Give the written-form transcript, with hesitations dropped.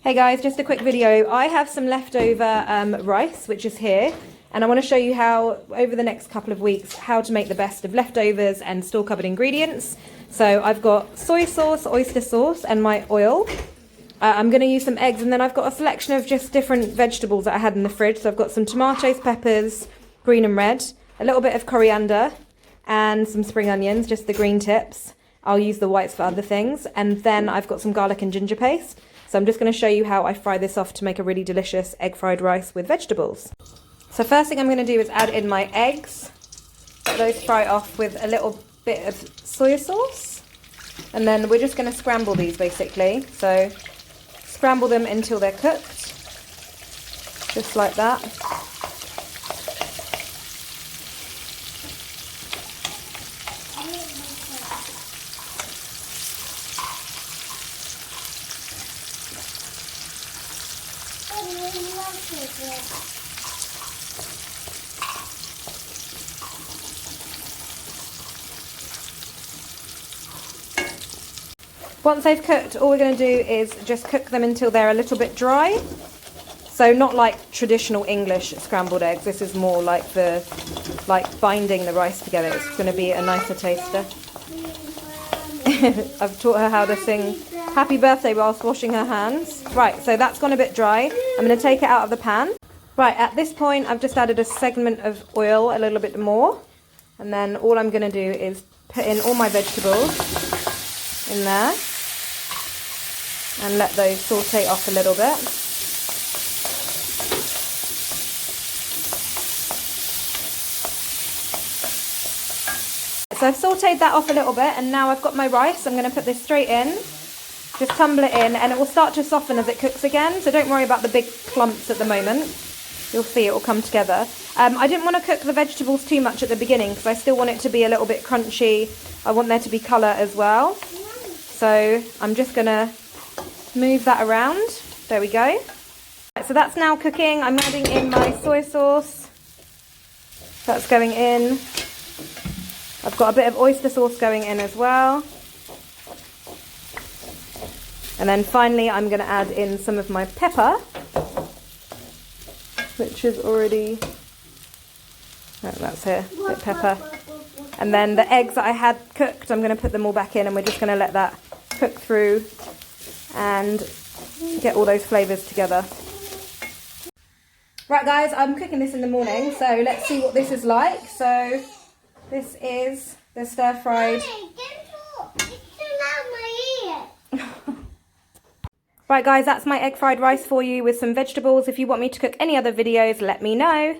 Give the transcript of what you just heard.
Hey guys, just a quick video. I have some leftover rice, which is here, and I want to show you how, over the next couple of weeks, how to make the best of leftovers and store-cupboard ingredients. So I've got soy sauce, oyster sauce, and my oil. I'm going to use some eggs, and then I've got a selection of just different vegetables that I had in the fridge. So I've got some tomatoes, peppers, green and red, a little bit of coriander, and some spring onions, just the green tips. I'll use the whites for other things. And then I've got some garlic and ginger paste. So I'm just going to show you how I fry this off to make a really delicious egg fried rice with vegetables. So first thing I'm going to do is add in my eggs. Those fry off with a little bit of soy sauce. And then we're just going to scramble these basically. So scramble them until they're cooked. Just like that. Once they've cooked, all we're going to do is just cook them until they're a little bit dry. So not like traditional English scrambled eggs. This is more like binding the rice together. It's going to be a nicer taster. I've taught her how to sing Happy Birthday whilst washing her hands. Right, so that's gone a bit dry. I'm going to take it out of the pan. Right, at this point I've just added a segment of oil, a little bit more. And then all I'm going to do is put in all my vegetables in there. And let those saute off a little bit. So I've sauteed that off a little bit, and now I've got my rice. I'm going to put this straight in, just tumble it in, and it will start to soften as it cooks again. So don't worry about the big clumps at the moment. You'll see it will come together. I didn't want to cook the vegetables too much at the beginning because I still want it to be a little bit crunchy. I want there to be colour as well. So I'm just going to move that around. There we go. So that's now cooking. I'm adding in my soy sauce. That's going in. I've got a bit of oyster sauce going in as well. And then finally I'm going to add in some of my pepper, which is already, oh, that's here, a bit of pepper. And then the eggs that I had cooked, I'm going to put them all back in, and we're just going to let that cook through and get all those flavours together. Right guys, I'm cooking this in the morning, so let's see what this is like. So this is the stir-fried. Right guys, that's my egg fried rice for you with some vegetables. If you want me to cook any other videos, let me know.